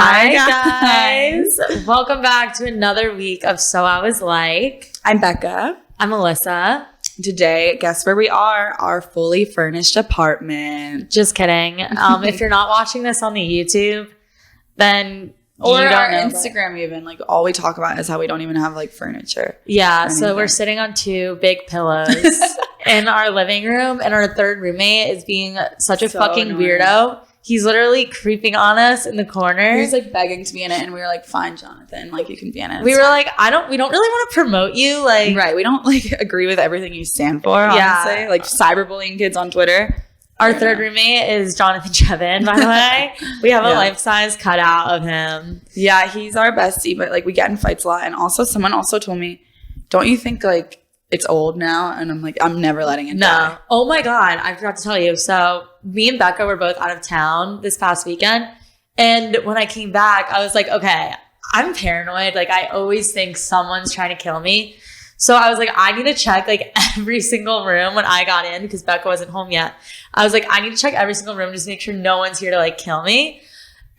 Hi guys. Welcome back to another week of So I Was Like. I'm Becca. I'm Alyssa. Today, guess where we are? Our fully furnished apartment. Just kidding. If you're not watching this on the YouTube, then or you don't our know Instagram even. Like all we talk about is how we don't even have like furniture. Yeah, so we're sitting on two big pillows in our living room, and our third roommate is being such a fucking annoying weirdo. He's literally creeping on us in the corner. He was like begging to be in it, and we were like, "Fine, Jonathan, like you can be in it." We were like, we don't really want to promote you, like, right? We don't like agree with everything you stand for. Honestly, like cyberbullying kids on Twitter. Our third roommate is Jonathan Chevin, by the way. We have a life-size cutout of him. Yeah, he's our bestie, but like we get in fights a lot. And also, someone also told me, "Don't you think like it's old now?" And I'm like, I'm never letting it die. Oh my God, I forgot to tell you. So me and Becca were both out of town this past weekend. And when I came back, I was like, okay, I'm paranoid. Like I always think someone's trying to kill me. So I was like, I need to check like every single room when I got in because Becca wasn't home yet. I was like, I need to check every single room just to make sure no one's here to like kill me.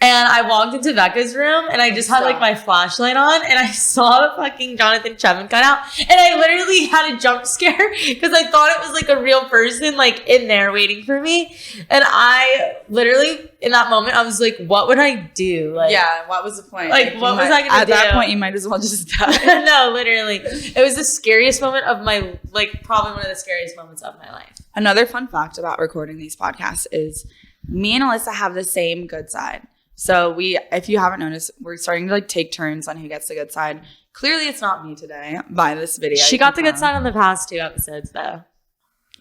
And I walked into Becca's room and I just had like my flashlight on and I saw the fucking Jonathan Chevin cut out. And I literally had a jump scare because I thought it was like a real person like in there waiting for me. And I literally in that moment, I was like, what would I do? Like, yeah, what was the point? Like what was I going to do? At that point, you might as well just die. No, literally. It was the scariest moment of my, like probably one of the scariest moments of my life. Another fun fact about recording these podcasts is me and Alyssa have the same good side. So if you haven't noticed, we're starting to like take turns on who gets the good side. Clearly, it's not me today by this video. She got the good side on the past 2 episodes, though.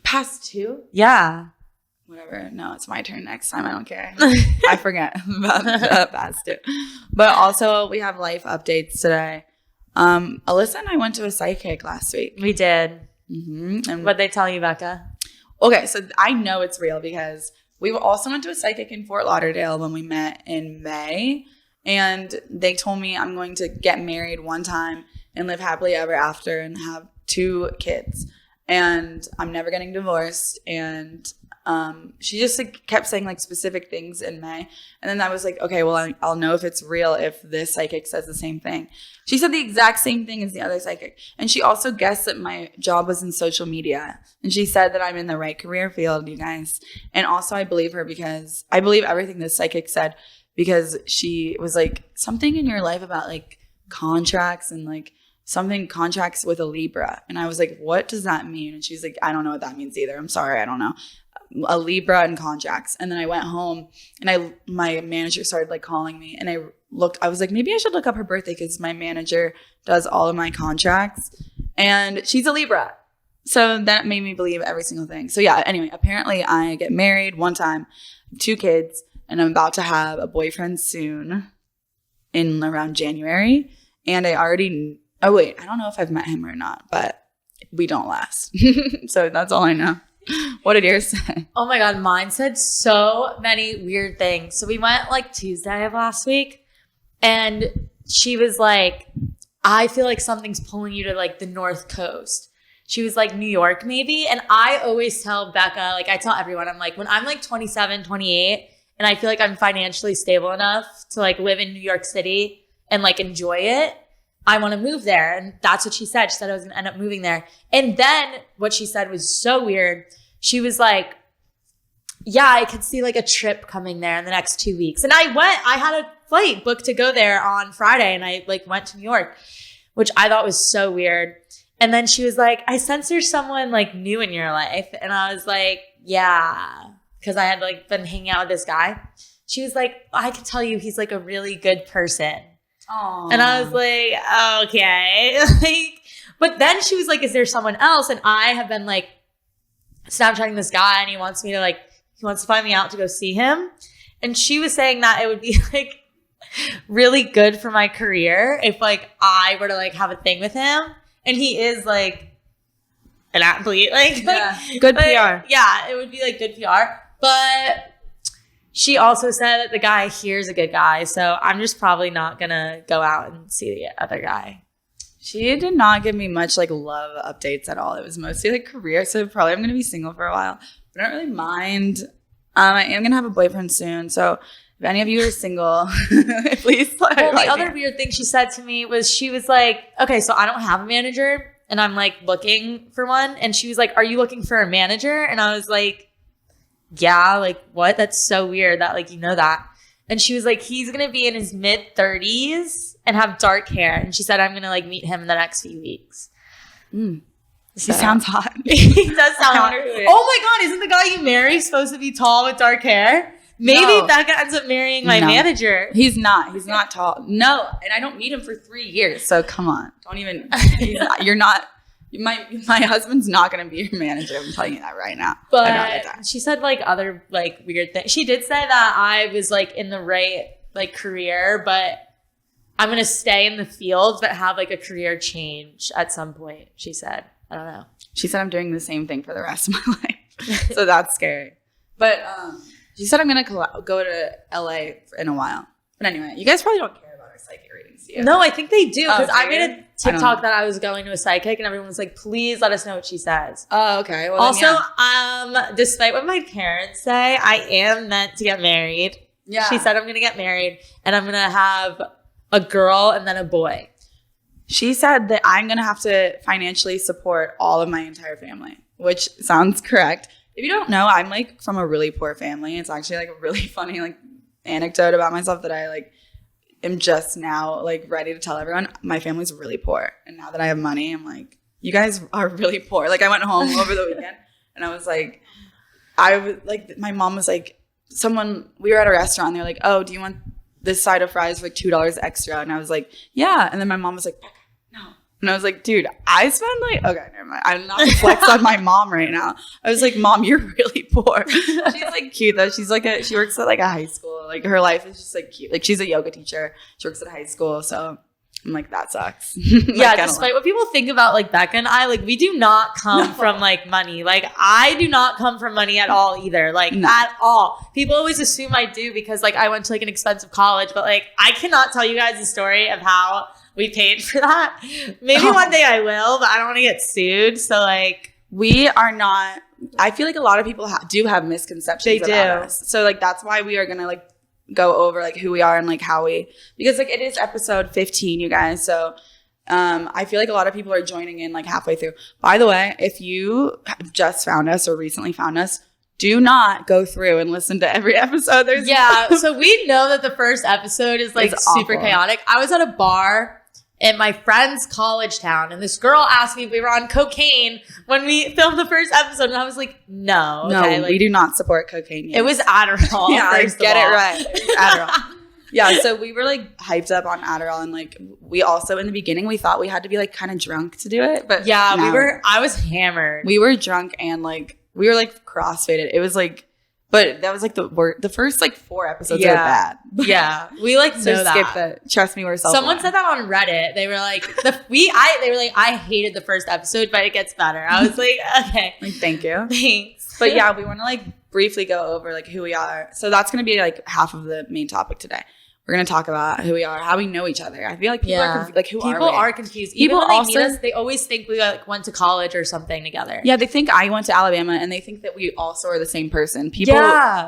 Past 2? Yeah. Whatever. No, it's my turn next time. I don't care. I forget about the past 2. But also, we have life updates today. Alyssa and I went to a psychic last week. We did. Mm-hmm. And what'd they tell you, Becca? Okay, so I know it's real because we also went to a psychic in Fort Lauderdale when we met in May, and they told me I'm going to get married one time and live happily ever after and have 2 kids, and I'm never getting divorced. And she just like kept saying like specific things in May, and then I was like, okay, well I'll know if it's real if this psychic says the same thing. She said the exact same thing as the other psychic, and she also guessed that my job was in social media, and she said that I'm in the right career field, you guys. And also I believe her because I believe everything this psychic said, because she was like, something in your life about like contracts and like something contracts with a Libra, and I was like, what does that mean? And she's like, I don't know what that means either, I'm sorry, I don't know. A Libra and contracts. And then I went home and my manager started like calling me, and I was like, maybe I should look up her birthday because my manager does all of my contracts and she's a Libra. So that made me believe every single thing. So yeah, anyway, apparently I get married one time, 2 kids, and I'm about to have a boyfriend soon in around January. And I don't know if I've met him or not, but we don't last. So that's all I know. What did yours say? Oh my God, mine said so many weird things. So we went like Tuesday of last week, and she was like, I feel like something's pulling you to like the North Coast. She was like, New York maybe. And I always tell Becca, like I tell everyone, I'm like, when I'm like 27, 28, and I feel like I'm financially stable enough to like live in New York City and like enjoy it, I want to move there. And that's what she said. She said I was going to end up moving there. And then what she said was so weird. She was like, yeah, I could see like a trip coming there in the next 2 weeks. And I had a flight booked to go there on Friday, and I like went to New York, which I thought was so weird. And then she was like, I sense there's someone like new in your life. And I was like, yeah, because I had like been hanging out with this guy. She was like, I can tell you he's like a really good person. Aww. And I was like, okay. Like, but then she was like, is there someone else? And I have been like Snapchatting this guy, and he wants to find me out to go see him. And she was saying that it would be like really good for my career if like I were to like have a thing with him. And he is like an athlete, good PR. Yeah, it would be like good PR. But she also said that the guy here is a good guy, so I'm just probably not gonna go out and see the other guy. She did not give me much like love updates at all. It was mostly like career, so probably I'm gonna be single for a while. But I don't really mind. I am gonna have a boyfriend soon, so If any of you are single, please. Well, the other weird thing she said to me was she was like, okay, so I don't have a manager and I'm like looking for one. And she was like, are you looking for a manager? And I was like, yeah, like what? That's so weird that like, you know that. And she was like, he's going to be in his mid 30s and have dark hair. And she said, I'm going to like meet him in the next few weeks. He sounds hot. He does sound hot. Oh my God, isn't the guy you marry supposed to be tall with dark hair? Maybe Becca ends up marrying my manager. He's not. He's not tall. No, and I don't meet him for 3 years. So come on. Don't even. You're not. My husband's not going to be your manager. I'm telling you that right now. But she said like other like weird things. She did say that I was like in the right like career, but I'm going to stay in the field, but have like a career change at some point. She said, I don't know. She said I'm doing the same thing for the rest of my life. So that's scary. But she said I'm going to go to LA in a while. But anyway, you guys probably don't care about our psychic readings, do you? No, I think they do. Because I made a TikTok that I was going to a psychic and everyone was like, please let us know what she says. Oh, okay. Well, also, despite what my parents say, I am meant to get married. Yeah. She said I'm going to get married and I'm going to have a girl and then a boy. She said that I'm going to have to financially support all of my entire family, which sounds correct. If you don't know, I'm like from a really poor family. It's actually like a really funny like anecdote about myself that I like am just now like ready to tell everyone. My family's really poor. And now that I have money, I'm like, you guys are really poor. Like I went home over the weekend and I was like, my mom was like, we were at a restaurant and they're like, oh, do you want this side of fries for like $2 extra? And I was like, yeah. And then my mom was like, no. And I was like, dude, I spend like, okay, never mind. I'm not gonna flex on my mom right now. I was like, Mom, you're really poor. She's like cute though. She's like she works at like a high school. Like her life is just like cute. Like she's a yoga teacher. She works at a high school. So I'm like, that sucks. Yeah, despite what people think about like Becca and I, like we do not come from like money. Like I do not come from money at all either. Like at all. People always assume I do because like I went to like an expensive college, but like I cannot tell you guys the story of how we paid for that. Maybe one day I will, but I don't want to get sued. So like we are not. I feel like a lot of people do have misconceptions about us. So like that's why we are gonna like go over like who we are and like how we, because like it is episode 15, you guys. So I feel like a lot of people are joining in like halfway through. By the way, if you just found us or recently found us, do not go through and listen to every episode. So we know that the first episode is like super chaotic. I was at a bar in my friend's college town, and this girl asked me if we were on cocaine when we filmed the first episode, and I was like, no. Okay, we do not support cocaine yet. It was Adderall. Yeah, get it right. Adderall. Yeah, so we were like hyped up on Adderall, and like we also in the beginning we thought we had to be like kind of drunk to do it, but yeah, I was hammered. We were drunk and like we were like crossfaded. It was like, but that was like the first like 4 episodes were bad. Yeah, we like so know skip that. Trust me, we're self-aware. Someone said that on Reddit. They were like, I hated the first episode, but it gets better. I was like, okay, like thank you, thanks. But yeah, we want to like briefly go over like who we are. So that's gonna be like half of the main topic today. We're gonna talk about who we are, how we know each other. I feel like people are confused. Like people are confused. Even when they meet us, they always think we like went to college or something together. Yeah, they think I went to Alabama, and they think that we also are the same person. People,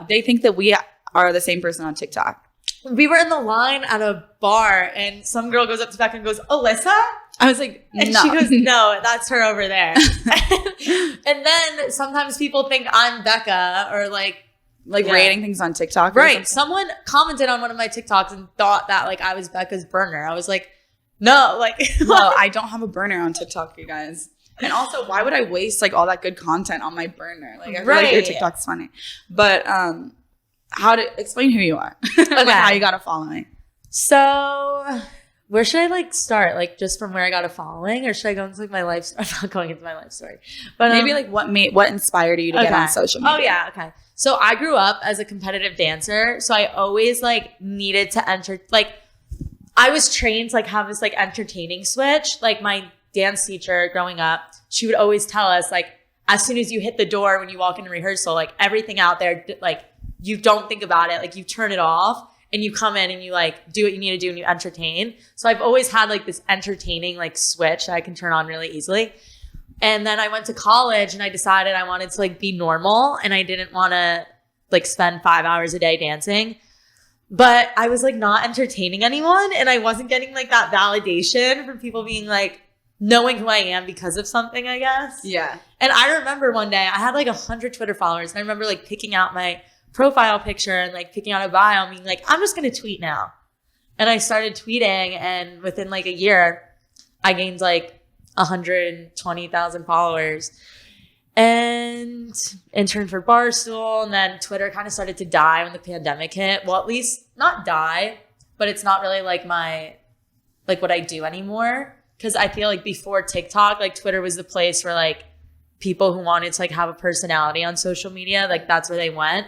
they think that we are the same person on TikTok. We were in the line at a bar, and some girl goes up to Becca and goes, "Alyssa?" I was like, and she goes, "No, that's her over there." And then sometimes people think I'm Becca or like rating things on TikTok. Right. Someone commented on one of my TikToks and thought that like I was Becca's burner. I was like, no, like no, I don't have a burner on TikTok, you guys. And also, why would I waste like all that good content on my burner? Like I feel like your TikTok's funny. But how to explain who you are. Okay. Like how you got a following. So where should I like start? Like just from where I got a following, or should I go into like my life? I'm not going into my life story. But maybe like what inspired you to get on social media? Oh yeah, okay. So I grew up as a competitive dancer. So I always like needed to I was trained to like have this like entertaining switch. Like my dance teacher growing up, she would always tell us like, as soon as you hit the door when you walk into rehearsal, like everything out there, like you don't think about it. Like you turn it off and you come in and you like do what you need to do and you entertain. So I've always had like this entertaining like switch that I can turn on really easily. And then I went to college and I decided I wanted to like be normal and I didn't want to like spend 5 hours a day dancing. But I was like not entertaining anyone, and I wasn't getting like that validation from people being like knowing who I am because of something, I guess. Yeah. And I remember one day I had like 100 Twitter followers, and I remember like picking out my profile picture and like picking out a bio and being like, I'm just going to tweet now. And I started tweeting, and within like a year, I gained like 120,000 followers and interned for Barstool. And then Twitter kind of started to die when the pandemic hit. Well, at least not die, but it's not really like like what I do anymore. Cause I feel like before TikTok, like Twitter was the place where like people who wanted to like have a personality on social media, like that's where they went.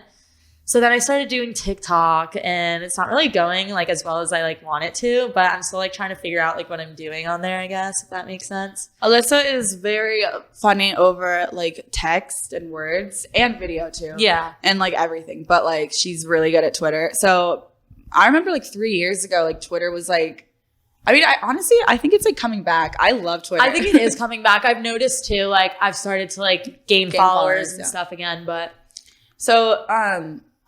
So then I started doing TikTok, and it's not really going like as well as I like want it to, but I'm still like trying to figure out like what I'm doing on there, I guess, if that makes sense. Alyssa is very funny over like text and words and video too. Yeah. And like everything, but like she's really good at Twitter. So I remember like 3 years ago, like Twitter was like, I mean, I think it's like coming back. I love Twitter. I think it is coming back. I've noticed too, like I've started to like gain followers and stuff again, but. So,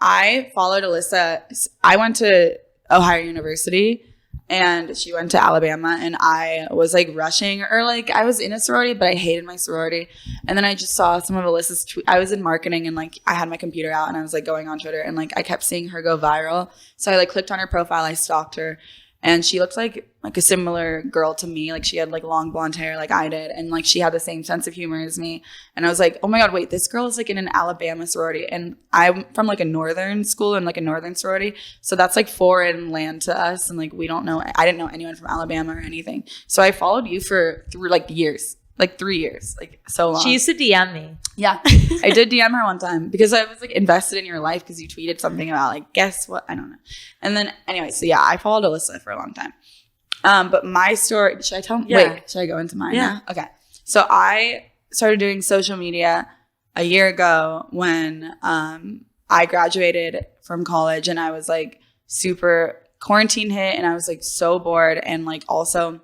I followed Alyssa. I went to Ohio University and she went to Alabama, and I was like rushing, or like I was in a sorority, but I hated my sorority. And then I just saw some of Alyssa's tweets. I was in marketing, and like I had my computer out, and I was like going on Twitter, and like I kept seeing her go viral. So I like clicked on her profile. I stalked her, and she looked like a similar girl to me. Like she had like long blonde hair like I did, and like she had the same sense of humor as me. And I was like, oh my God, wait, this girl is like in an Alabama sorority. And I'm from like a northern school and like a northern sorority. So that's like foreign land to us. And like we don't know, I didn't know anyone from Alabama or anything. So I followed you through like years. Like 3 years, like so long. She used to DM me. Yeah. I did DM her one time because I was like invested in your life because you tweeted something about like, guess what? I don't know. And then anyway, so yeah, I followed Alyssa for a long time. But my story, should I tell? Yeah. Wait, should I go into mine now? Okay. So I started doing social media a year ago when I graduated from college, and I was like super quarantine hit, and I was like so bored, and like also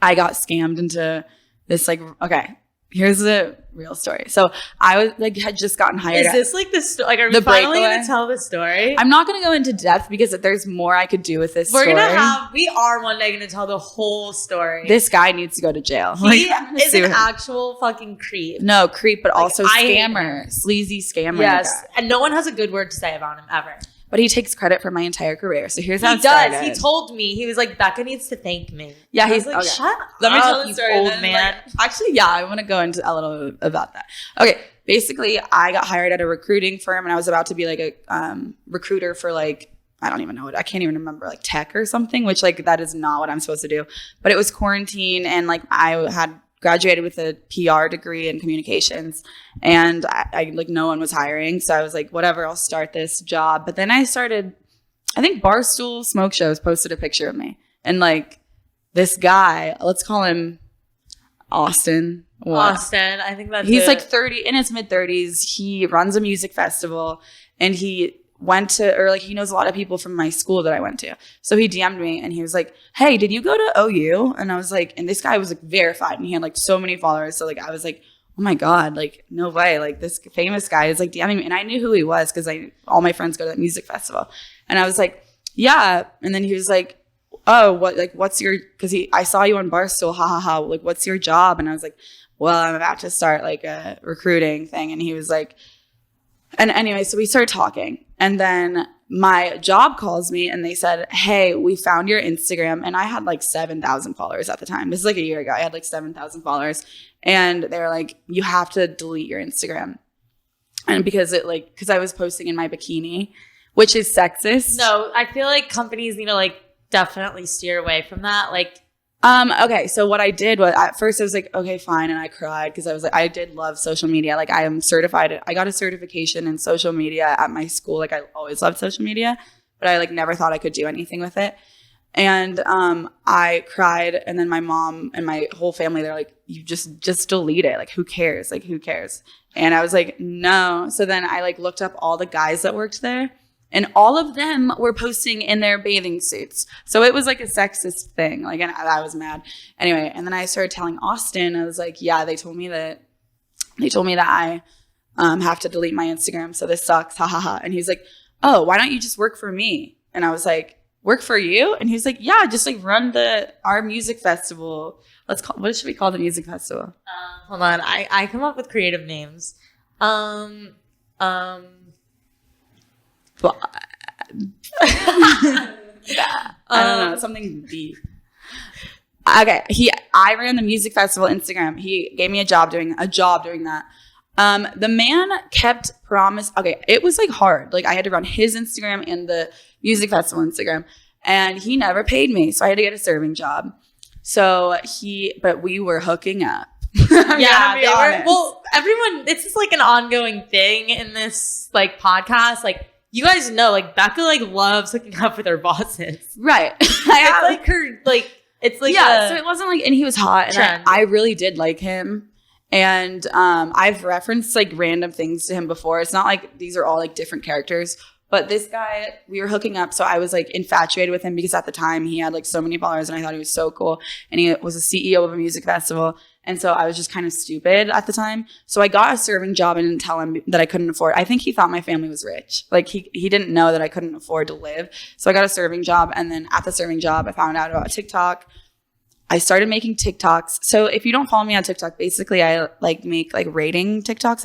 I got scammed into this like, okay, here's the real story. So I was like, had just gotten hired. Is this like the story? Like, are we finally going to tell the story? I'm not going to go into depth because there's more I could do with this story. We are one day going to tell the whole story. This guy needs to go to jail. He is an actual fucking creep. No, creep, but like, also scammer. Sleazy scammer. Yes. Guy. And no one has a good word to say about him ever. But he takes credit for my entire career. So here's how it started. He told me. He was like, Becca needs to thank me. Yeah, he's like, okay. Shut up, Let me tell the story, old man. Like, actually, yeah, I want to go into a little about that. Okay, basically, I got hired at a recruiting firm, and I was about to be like a recruiter for like, I don't even know I can't even remember, like tech or something, which like that is not what I'm supposed to do. But it was quarantine, and like I had graduated with a PR degree in communications, and I like no one was hiring. So I was like, whatever, I'll start this job. But then I think Barstool Smoke Shows posted a picture of me, and like this guy, let's call him Austin. Austin, I think he's like 30, in his mid 30s. He runs a music festival, and he he knows a lot of people from my school that I went to. So he DM'd me, and he was like, hey, did you go to OU? And I was like, and this guy was like verified, and he had like so many followers. So like I was like, oh my God, like no way, like this famous guy is like DMing me. And I knew who he was because all my friends go to that music festival. And I was like, yeah. And then he was like, oh, what's your, because I saw you on Barstool, ha ha ha, like what's your job? And I was like, well, I'm about to start like a recruiting thing. And he was like, and anyway, so we started talking, and then my job calls me, and they said, hey, we found your Instagram. And I had like 7,000 followers at the time. This is like a year ago. I had like 7,000 followers, and they were like, you have to delete your Instagram. And because I was posting in my bikini, which is sexist. No, I feel like companies need to like definitely steer away from that. Like, okay, so what I did was, at first I was like, okay, fine, and I cried because I was like, I did love social media. Like I am certified. I got a certification in social media at my school. Like I always loved social media, but I like never thought I could do anything with it. And I cried, and then my mom and my whole family, they're like, you just delete it. Like who cares? Like who cares? And I was like, no. So then I like looked up all the guys that worked there, and all of them were posting in their bathing suits. So it was like a sexist thing. Like, and I was mad. Anyway, and then I started telling Austin, I was like, yeah, they told me that I have to delete my Instagram. So this sucks. Ha ha ha. And he was like, oh, why don't you just work for me? And I was like, work for you? And he was like, yeah, just like run our music festival. What should we call the music festival? Hold on. I come up with creative names. Well, I don't know, something deep. Okay, I ran the music festival Instagram. He gave me a job doing that. The man kept promise. Okay, it was like hard. Like I had to run his Instagram and the music festival Instagram, and he never paid me, so I had to get a serving job. But we were hooking up. Yeah, well, everyone, this is like an ongoing thing in this like podcast. Like you guys know, like Becca like loves hooking up with her bosses, right? It's like her like it's like so it wasn't like, and he was hot, and I really did like him. And I've referenced like random things to him before. It's not like these are all like different characters, but this guy, we were hooking up. So I was like infatuated with him because at the time he had like so many followers and I thought he was so cool. And he was a CEO of a music festival. And so I was just kind of stupid at the time. So I got a serving job and didn't tell him that I couldn't afford. I think he thought my family was rich. Like he didn't know that I couldn't afford to live. So I got a serving job. And then at the serving job, I found out about TikTok. I started making TikToks. So if you don't follow me on TikTok, basically I like make like rating TikToks.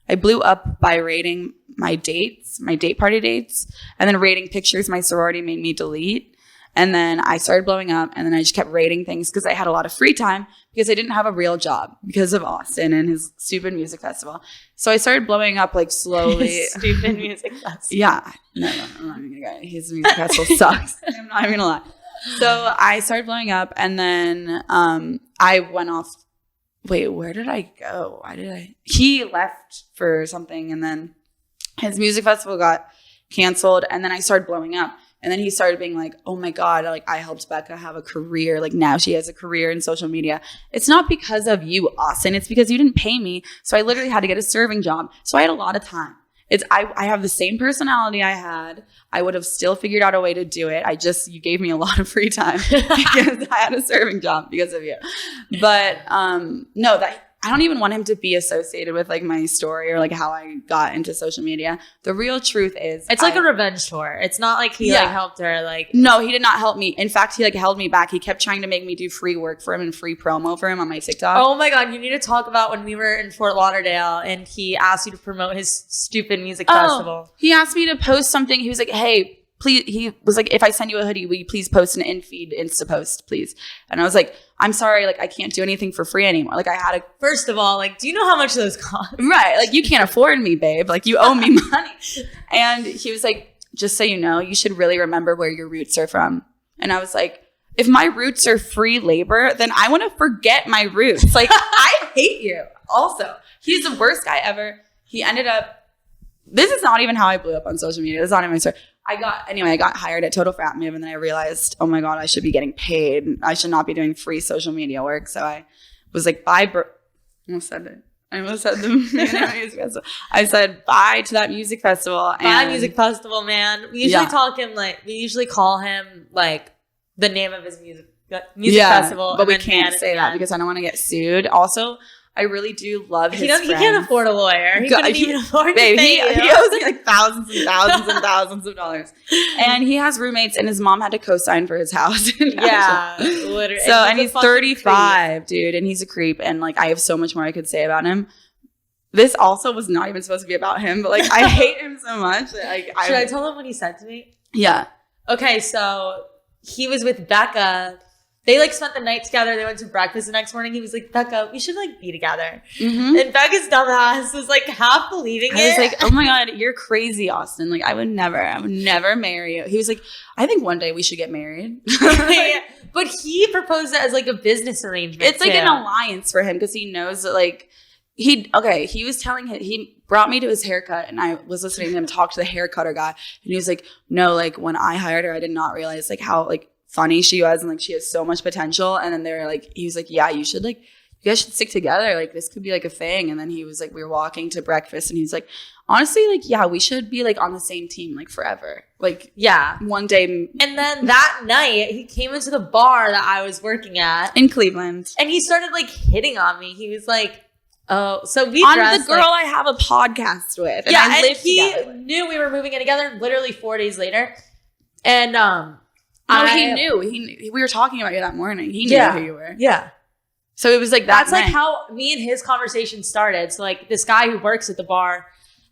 I blew up by rating my date party dates, and then rating pictures my sorority made me delete. And then I started blowing up, and then I just kept rating things because I had a lot of free time because I didn't have a real job because of Austin and his stupid music festival. So I started blowing up like slowly. Stupid music festival. Yeah. No, I'm not even gonna go. His music festival sucks. I'm not even gonna lie. So I started blowing up, and then I went off. Wait, where did I go? He left for something, and then his music festival got canceled, and then I started blowing up. And then he started being like, oh my God, like I helped Becca have a career. Like now she has a career in social media. It's not because of you, Austin. It's because you didn't pay me. So I literally had to get a serving job. So I had a lot of time. I have the same personality I had. I would have still figured out a way to do it. You gave me a lot of free time because I had a serving job because of you. But no, I don't even want him to be associated with like my story or like how I got into social media. The real truth is it's like a revenge tour. It's not like he like helped her. Like no, he did not help me. In fact, he like held me back. He kept trying to make me do free work for him and free promo for him on my TikTok. Oh my God, you need to talk about when we were in Fort Lauderdale and he asked you to promote his stupid music festival. He asked me to post something. He was like, hey, please, he was like, if I send you a hoodie, will you please post an in-feed Insta post, please? And I was like, I'm sorry, like I can't do anything for free anymore. Like I had to. First of all, like, do you know how much those cost? Right. Like you can't afford me, babe. Like you owe me money. And he was like, just so you know, you should really remember where your roots are from. And I was like, if my roots are free labor, then I want to forget my roots. Like I hate you. Also, he's the worst guy ever. He ended up. This is not even how I blew up on social media. This is not even my story. I got hired at Total Frat Move, and then I realized, oh my God, I should be getting paid. I should not be doing free social media work. So I was like, bye. I almost said it. I almost said the music festival. I said bye to that music festival. Bye music festival, man. We usually call him like the name of his music festival. But we can't say that because I don't want to get sued. Also, I really do love his friends. He can't afford a lawyer. He couldn't even afford to pay you. He owes me like thousands and thousands and thousands of dollars. And he has roommates, and his mom had to co-sign for his house. Yeah, literally. So, and he's 35, dude, and he's a creep. And like, I have so much more I could say about him. This also was not even supposed to be about him, but like, I hate him so much. Like, should I tell him what he said to me? Yeah. Okay, so he was with Becca. They like spent the night together. They went to breakfast the next morning. He was like, Becca, we should like be together. Mm-hmm. And Becca's dumbass was like half believing it. I was like, oh my God, you're crazy, Austin. Like I would never marry you. He was like, I think one day we should get married. Yeah. But he proposed it as like a business arrangement. It's like an alliance for him because he knows that like he was telling him, he brought me to his haircut and I was listening to him talk to the haircutter guy. And he was like, no, like when I hired her, I did not realize like how like funny she was and like she has so much potential. And then they were like, he was like, yeah, you guys should stick together, like this could be like a thing. And then he was like, we were walking to breakfast and he was like, honestly, like yeah, we should be like on the same team like forever, like yeah, one day. And then that night he came into the bar that I was working at in Cleveland and he started like hitting on me. He was like, Oh, so we on dressed the girl I have a podcast with. And yeah, I and lived he together. knew we were moving in together literally 4 days later. And he knew. We were talking about you that morning. He knew who you were. Yeah. So it was like That's night. like how me and his conversation started. So like this guy who works at the bar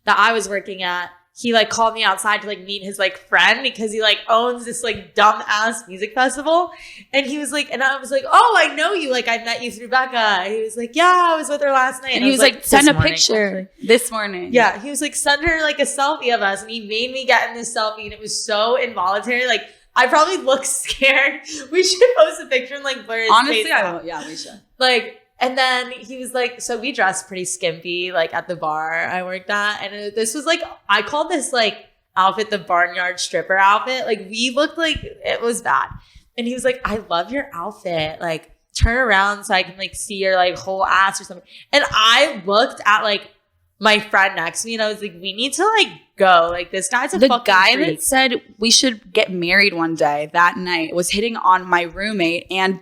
that I was working at, he like called me outside to like meet his like friend because he like owns this like dumb ass music festival. And he was like, and I was like, oh, I know you. Like I met you through Becca. He was like, yeah, I was with her last night. And he was like, send a morning, picture actually. this morning. Yeah. He was like, send her like a selfie of us. And he made me get in this selfie and it was so involuntary. Like I probably look scared. We should post a picture and like blur his Honestly, face I out. will. Yeah, we should. Like, and then he was like, so we dressed pretty skimpy, like at the bar I worked at. And this was like, I called this like outfit the barnyard stripper outfit. Like we looked like it was bad. And he was like, I love your outfit. Like turn around so I can like see your like whole ass or something. And I looked at like my friend next to me and I was like, we need to like go. Like this guy's a the fucking guy freak. that said we should get married one day that night was hitting on my roommate and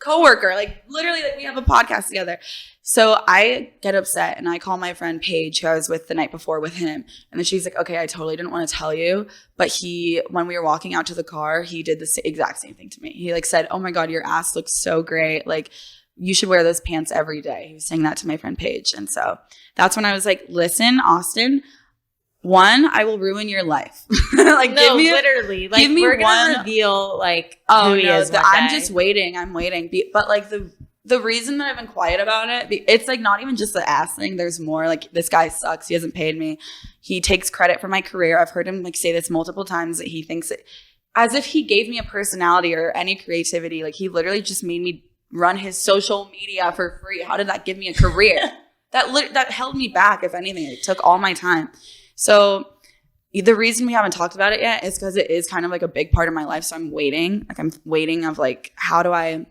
coworker. Like literally, like we have a podcast together. So I get upset and I call my friend Paige, who I was with the night before with him. And then she's like, okay, I totally didn't want to tell you. But when we were walking out to the car, he did the exact same thing to me. He like said, oh my God, your ass looks so great. Like you should wear those pants every day. He was saying that to my friend Paige. And so that's when I was like, listen, Austin, one, I will ruin your life. Like, no, literally. Like, we're gonna reveal like who he is. I'm just waiting. I'm waiting. But like the reason that I've been quiet about it, it's like not even just the ass thing. There's more. Like this guy sucks. He hasn't paid me. He takes credit for my career. I've heard him like say this multiple times that he thinks it, as if he gave me a personality or any creativity. Like he literally just made me run his social media for free. How did that give me a career? that held me back. If anything, it took all my time. So the reason we haven't talked about it yet is because it is kind of like a big part of my life. So I'm waiting. Like I'm waiting of like, how do I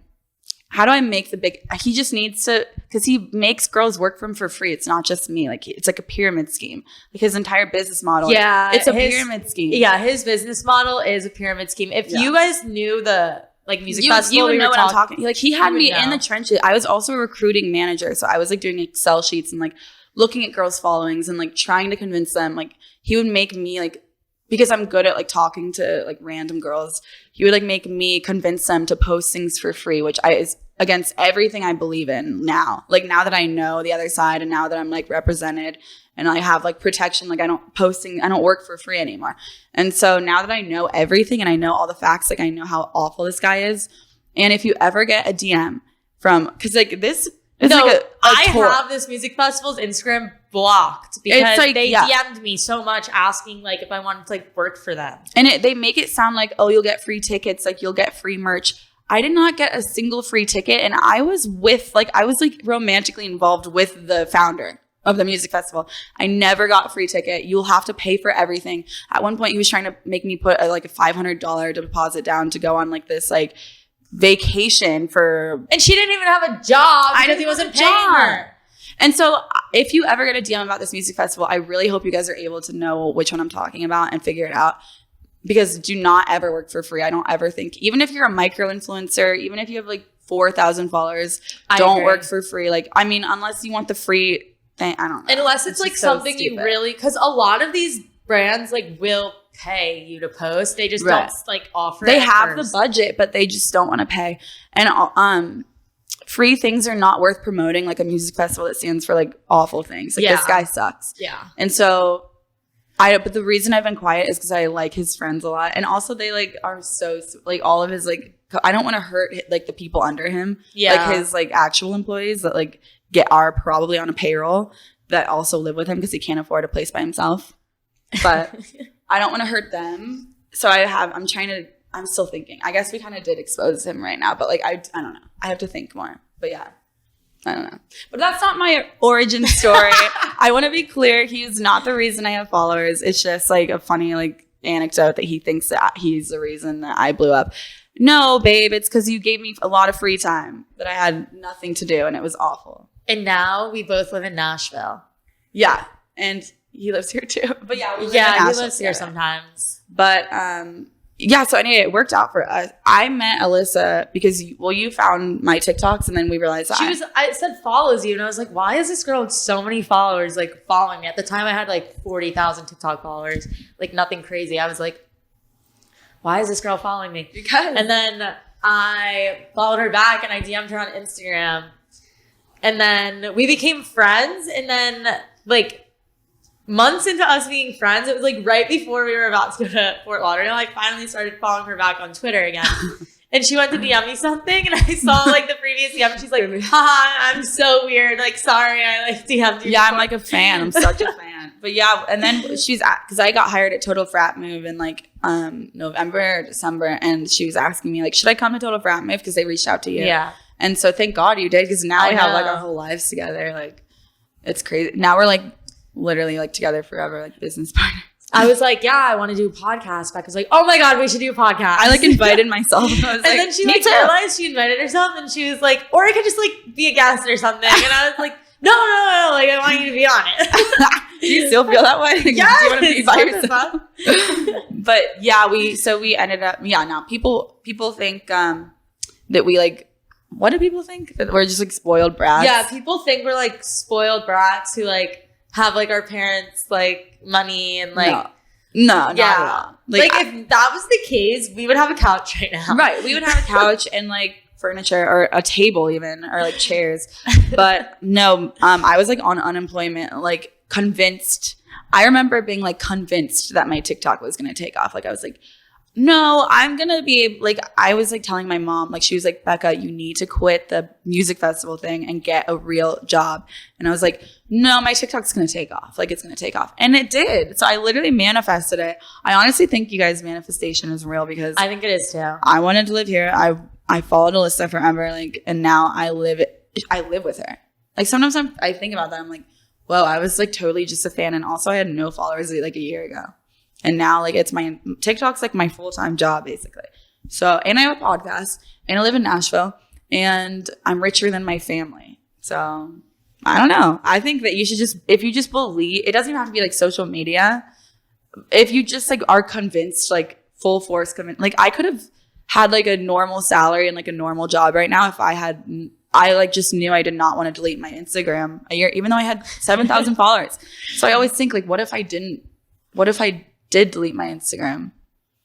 make the big, he just needs to, because he makes girls work for him for free. It's not just me. Like it's like a pyramid scheme. Like his entire business model. Yeah. It's a pyramid scheme. Yeah. His business model is a pyramid scheme. If you guys knew the like music festival, you would know what I'm talking. Like he had me know. in the trenches. I was also a recruiting manager. So I was like doing Excel sheets and like looking at girls' followings and like trying to convince them. Like he would make me like, because I'm good at like talking to like random girls, he would like make me convince them to post things for free, which is against everything I believe in now. Like now that I know the other side and now that I'm like represented and I have like protection, like I don't work for free anymore. And so now that I know everything and I know all the facts, like I know how awful this guy is. And if you ever get a DM from, because like this, I have this music festival's Instagram blocked because like, they DM'd me so much asking like if I wanted to like work for them. And they make it sound like, oh, you'll get free tickets, like you'll get free merch. I did not get a single free ticket, and I was romantically involved with the founder of the music festival. I never got a free ticket. You'll have to pay for everything. At one point, he was trying to make me put a $500 deposit down to go on like this like vacation for, and she didn't even have a job because he wasn't paying her. And so if you ever get a DM about this music festival, I really hope you guys are able to know which one I'm talking about and figure it out, because do not ever work for free. I don't ever think, even if you're a micro influencer, even if you have like 4,000 followers, don't work for free. Like, I mean, unless you want the free thing, I don't know. Unless it's like something you really, because a lot of these brands like will pay you to post. They just don't like offer. They have the budget, but they just don't want to pay. And free things are not worth promoting. Like a music festival that stands for like awful things. Like this guy sucks. Yeah. And so but the reason I've been quiet is because I like his friends a lot, and also they like are so like all of his like, I don't want to hurt like the people under him. Yeah. Like his like actual employees that like are probably on a payroll that also live with him because he can't afford a place by himself. But I don't want to hurt them. So I'm still thinking. I guess we kind of did expose him right now, but like, I don't know. I have to think more. But yeah, I don't know. But that's not my origin story. I want to be clear. He's not the reason I have followers. It's just like a funny like anecdote that he thinks that he's the reason that I blew up. No, babe, it's because you gave me a lot of free time that I had nothing to do, and it was awful. And now we both live in Nashville. Yeah, and he lives here too. But yeah, he lives here sometimes. But yeah, so anyway, it worked out for us. I met Alyssa because, you found my TikToks, and then we realized that. I said follows you, and I was like, why is this girl with so many followers, like, following me? At the time, I had, like, 40,000 TikTok followers. Like, nothing crazy. I was like, why is this girl following me? Because. And then I followed her back, and I DM'd her on Instagram. And then we became friends, and then, like, months into us being friends, it was like right before we were about to go to Fort Lauderdale, I finally started following her back on Twitter again. And she went to DM me something, and I saw like the previous DM, and she's like, haha, I'm so weird. Like, sorry, I like DM'd you. Yeah, before. I'm like a fan. I'm such a fan. But yeah, and then because I got hired at Total Frat Move in like November or December, and she was asking me like, should I come to Total Frat Move because they reached out to you? Yeah. And so thank God you did, because now we have like our whole lives together. Like, it's crazy. Now we're like literally like together forever, like business partners. I was like, yeah, I want to do a podcast. Becca was like, oh my God, we should do a podcast. I like invited myself. I was and then she like realized she invited herself, and she was like, or I could just like be a guest or something. And I was like, no, like I want you to be on it. Do you still feel that way? Like, yeah, do you want to be by yourself? But yeah, we ended up, now people think that we like, what do people think? That we're just like spoiled brats? Yeah, people think we're like spoiled brats who like have like our parents like money and like no, not at all. Like if that was the case, we would have a couch right now. Right, we would have a couch and like furniture or a table even, or like chairs. But no, I was like on unemployment, like convinced. I remember being like convinced that my TikTok was gonna take off. Like I was like, no, I'm gonna be like, I was like telling my mom, like she was like, Becca, you need to quit the music festival thing and get a real job. And I was like, no, my TikTok's gonna take off. Like it's gonna take off. And it did. So I literally manifested it. I honestly think you guys' manifestation is real, because I think it is too. I wanted to live here. I followed Alyssa forever, like, and now I live with her. Like sometimes I think about that. I'm like, whoa, I was like totally just a fan, and also I had no followers like a year ago. And now, like, it's my TikTok's like my full-time job, basically. So, and I have a podcast, and I live in Nashville, and I'm richer than my family. So, I don't know. I think that you should just, if you just believe, it doesn't even have to be like social media. If you just like are convinced, like full force convinced, like I could have had like a normal salary and like a normal job right now if I like just knew I did not want to delete my Instagram a year, even though I had 7,000 followers. So I always think like, what if I did delete my Instagram?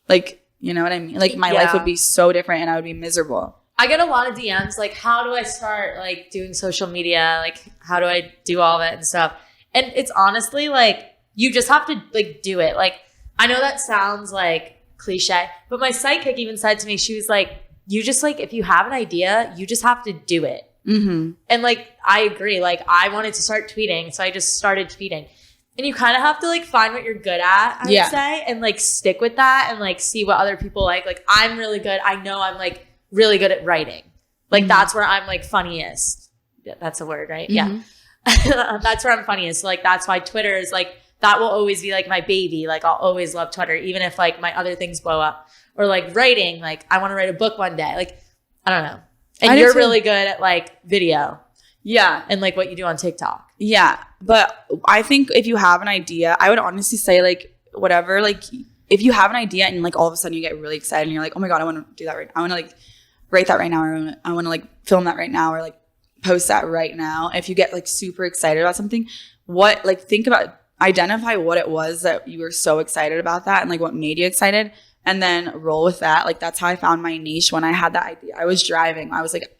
Like, you know what I mean? Like my life would be so different, and I would be miserable. I get a lot of DMs like, how do I start like doing social media? Like, how do I do all of it and stuff? And it's honestly like, you just have to like do it. Like, I know that sounds like cliche, but my sidekick even said to me, she was like, you just like, if you have an idea, you just have to do it. Mm-hmm. And like, I agree. Like I wanted to start tweeting, so I just started tweeting. And you kind of have to like find what you're good at, I would say, and like stick with that and like see what other people like. Like I'm really good. I know I'm like really good at writing. Like that's where I'm like funniest. Yeah, that's a word, right? Mm-hmm. Yeah. That's where I'm funniest. So, like that's why Twitter is like, that will always be like my baby. Like I'll always love Twitter, even if like my other things blow up. Or like writing, like I want to write a book one day. Like, I don't know. And you're really good at like video. Yeah. And like what you do on TikTok. Yeah. But I think if you have an idea, I would honestly say like whatever, like if you have an idea and like all of a sudden you get really excited and you're like, oh my God, I want to do that right. I want to like write that right now. Or I want to like film that right now, or like post that right now. If you get like super excited about something, identify what it was that you were so excited about that, and like what made you excited, and then roll with that. Like that's how I found my niche when I had that idea. I was driving. I was like,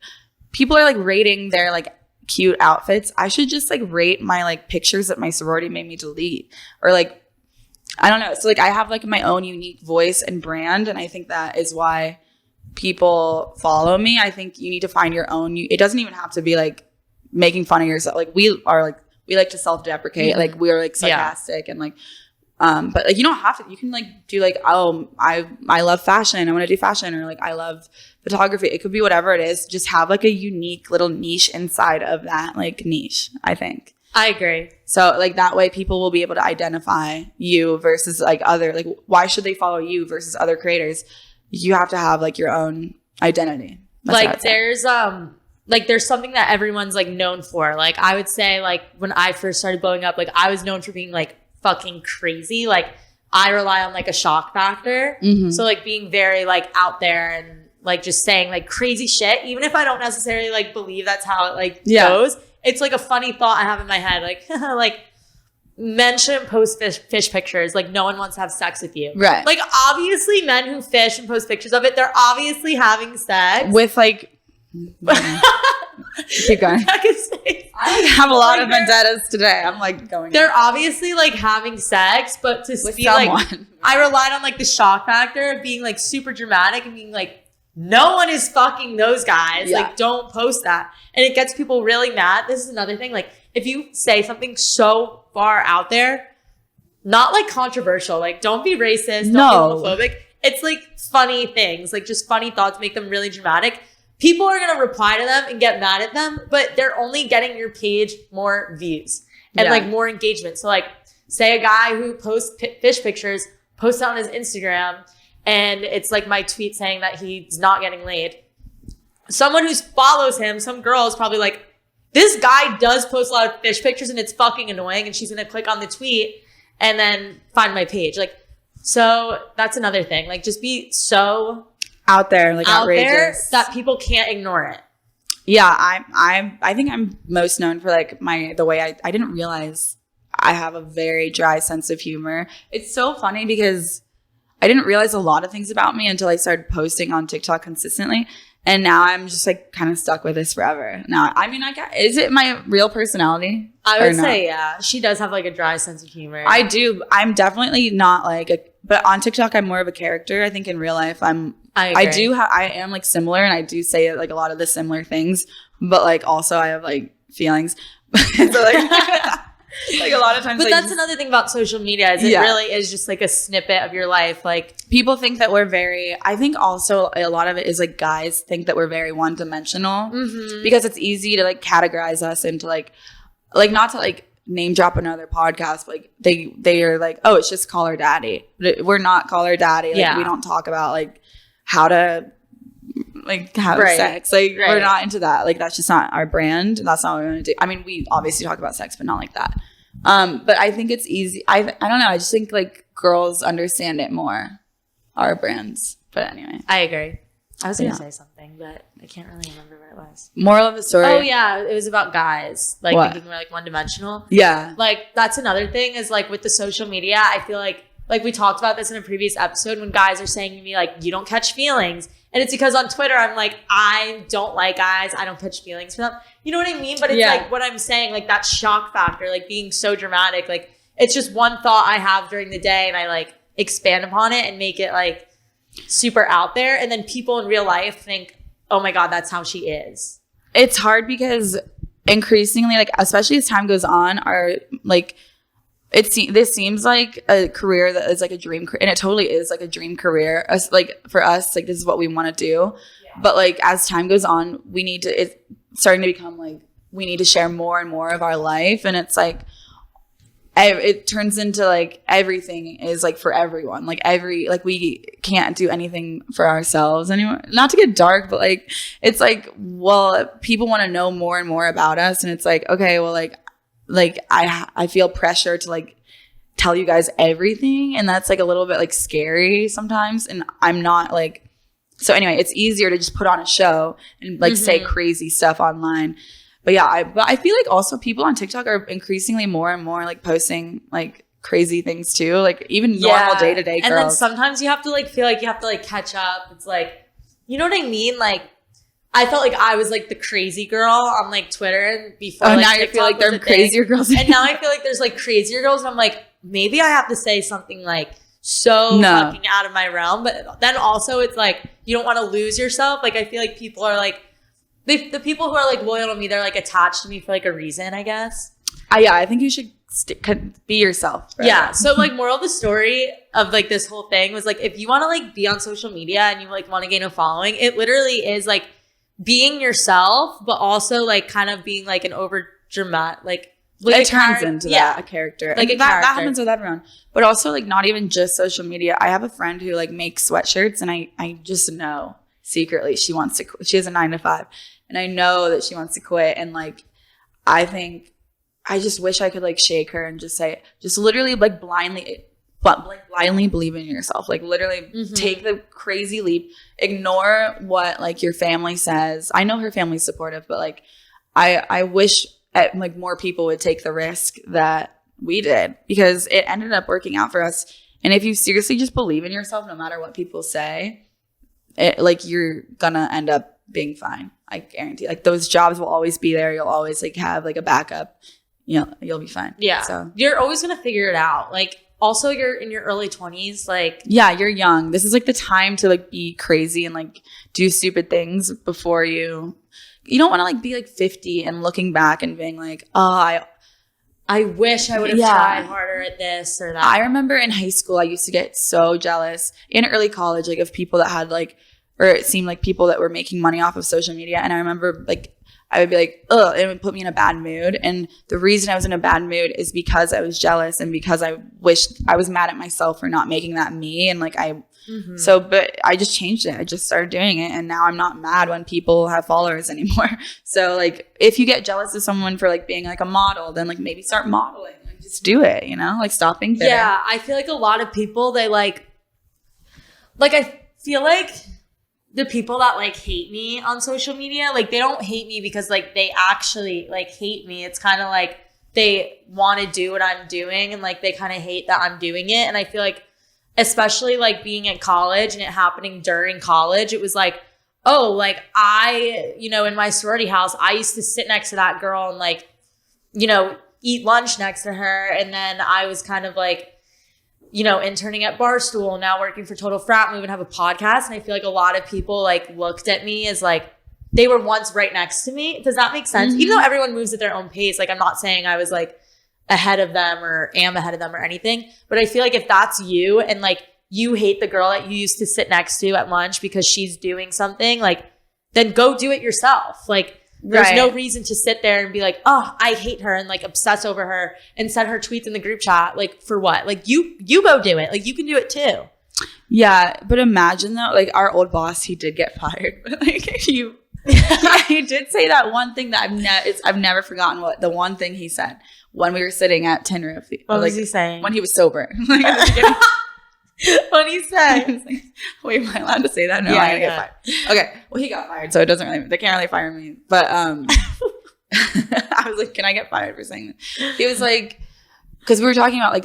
people are like rating their like cute outfits. I should just like rate my like pictures that my sorority made me delete, or like, I don't know. So like I have like my own unique voice and brand, and I think that is why people follow me. I think you need to find your own. It doesn't even have to be like making fun of yourself. Like we like to self-deprecate. Mm-hmm. Like we are like sarcastic and like, but like you don't have to. You can like do like, oh, I love fashion. I want to do fashion, or like I love photography. It could be whatever it is. Just have like a unique little niche inside of that like niche, I think. I agree. So like that way people will be able to identify you versus like other, like why should they follow you versus other creators? You have to have like your own identity. That's like there's something that everyone's like known for. Like I would say like when I first started blowing up, like I was known for being like fucking crazy. Like I rely on like a shock factor. Mm-hmm. So like being very like out there and like just saying like crazy shit, even if I don't necessarily like believe that's how it like goes. It's like a funny thought I have in my head. Like, like men shouldn't post fish pictures. Like no one wants to have sex with you. Right. Like obviously men who fish and post pictures of it, they're obviously having sex. With like... Keep going. I have a lot of vendettas today. I'm like going. They're obviously like having sex, but to with be someone. like, I relied on like the shock factor of being like super dramatic and being like, no one is fucking those guys. Yeah. Like, don't post that. And it gets people really mad. This is another thing. Like, if you say something so far out there, not like controversial, like don't be racist, don't be homophobic. It's like funny things, like just funny thoughts make them really dramatic. People are going to reply to them and get mad at them, but they're only getting your page more views and like more engagement. So like say a guy who posts fish pictures, posts it on his Instagram, and it's like my tweet saying that he's not getting laid. Someone who follows him, some girl is probably like, this guy does post a lot of fish pictures and it's fucking annoying. And she's going to click on the tweet and then find my page. Like, so that's another thing. Like just be so out there, like out outrageous, there that people can't ignore it. Yeah, I think I'm most known for like the way I didn't realize I have a very dry sense of humor. It's so funny because I didn't realize a lot of things about me until I started posting on TikTok consistently. And now I'm just like kind of stuck with this forever. Now, I mean, is it my real personality? I would say, yeah. She does have like a dry sense of humor. I do. I'm definitely not like but on TikTok, I'm more of a character. I think in real life, I am like similar and I do say like a lot of the similar things, but like also I have like feelings. So like, like a lot of times. But that's another thing about social media is it really is just like a snippet of your life. Like people think that I think also a lot of it is like guys think that we're very one dimensional because it's easy to like categorize us into like not to like name drop another podcast, but like they are like, oh, it's just Call Her Daddy. But we're not Call Her Daddy. Like we don't talk about like how to like have sex. Like we're not into that. Like that's just not our brand. That's not what we want to do. I mean, we obviously talk about sex, but not like that. But I think it's easy. I don't know. I just think like girls understand it more, our brands. But anyway, I agree. I was going to say something, but I can't really remember what it was. Moral of the story. Oh yeah, it was about guys like thinking we're like one dimensional. Yeah, like that's another thing is like with the social media. I feel like we talked about this in a previous episode when guys are saying to me like, you don't catch feelings. And it's because on Twitter, I'm like, I don't like guys. I don't catch feelings for them. You know what I mean? But it's like what I'm saying, like that shock factor, like being so dramatic. Like it's just one thought I have during the day and I like expand upon it and make it like super out there. And then people in real life think, oh my God, that's how she is. It's hard because increasingly, like, especially as time goes on, are like, this seems like a career that is like a dream, and it totally is like a dream career. Like for us, like this is what we want to do. Yeah. But like as time goes on, it's starting to become like we need to share more and more of our life, and it's like it turns into like everything is like for everyone. Like we can't do anything for ourselves anymore. Not to get dark, but like it's like people want to know more and more about us, and it's like okay, well like I feel pressure to like tell you guys everything, and that's like a little bit like scary sometimes, and I'm not like so anyway, it's easier to just put on a show and like say crazy stuff online. But yeah, I feel like also people on TikTok are increasingly more and more like posting like crazy things too, like even normal day-to-day girls. And then sometimes you have to like feel like you have to like catch up. It's like, you know what I mean? Like I felt like I was like the crazy girl on like Twitter before. Now you feel like there are crazier girls. And now I feel like there's like crazier girls. And I'm like, maybe I have to say something like so fucking out of my realm. But then also it's like, you don't want to lose yourself. Like I feel like people are like, the people who are like loyal to me, they're like attached to me for like a reason, I guess. I think you should be yourself. Right? Yeah. So like moral of the story of like this whole thing was like, if you want to like be on social media and you like want to gain a following, it literally is like being yourself, but also like kind of being like an over dramatic, like it turns into a character. Like that happens with everyone. But also like not even just social media. I have a friend who like makes sweatshirts, and I just know secretly she wants to she has a 9-to-5, and I know that she wants to quit. And like I think I just wish I could like shake her and just say, just literally like blindly but like blindly believe in yourself. Like literally take the crazy leap. Ignore what like your family says. I know her family's supportive, but like I wish like more people would take the risk that we did, because it ended up working out for us. And if you seriously just believe in yourself, no matter what people say, like you're gonna end up being fine. I guarantee. Like those jobs will always be there. You'll always like have like a backup. You know, you'll be fine. Yeah. So you're always gonna figure it out. Like also you're in your early 20s. Like yeah, you're young. This is like the time to like be crazy and like do stupid things before you don't want to like be like 50 and looking back and being like, oh, I wish I would have tried harder at this or that. I remember in high school, I used to get so jealous in early college, like of people that had like, or it seemed like people that were making money off of social media. And I remember like, I would be like, ugh, it would put me in a bad mood. And the reason I was in a bad mood is because I was jealous and because I wished I was mad at myself for not making that me. And like but I just changed it. I just started doing it. And now I'm not mad when people have followers anymore. So like if you get jealous of someone for like being like a model, then like maybe start modeling. Like just do it, you know, like stop being bitter. Yeah, I feel like a lot of people, they like I feel like the people that like hate me on social media, like they don't hate me because like they actually like hate me. It's kind of like they want to do what I'm doing and like they kind of hate that I'm doing it. And I feel like especially like being at college and it happening during college, it was like, oh, like I, you know, in my sorority house, I used to sit next to that girl and like, you know, eat lunch next to her. And then I was kind of like, you know, interning at Barstool, now working for Total Frat Move and have a podcast. And I feel like a lot of people like looked at me as like, they were once right next to me. Does that make sense? Even though everyone moves at their own pace, like I'm not saying I was like ahead of them or am ahead of them or anything. But I feel like if that's you and like you hate the girl that you used to sit next to at lunch because she's doing something, like then go do it yourself. Like there's no reason to sit there and be like, oh, I hate her and like obsess over her and send her tweets in the group chat. Like for what? Like you go do it. Like you can do it too. Yeah. But imagine though, like our old boss, he did get fired. But like he did say that one thing that I've never forgotten what the one thing he said when we were sitting at Tin Roof. What was he saying? When he was sober. What he said? Wait, am I allowed to say that? No, I'm gonna get fired. Okay, well he got fired, so it doesn't really. They can't really fire me. But I was like, can I get fired for saying that? He was like, because we were talking about like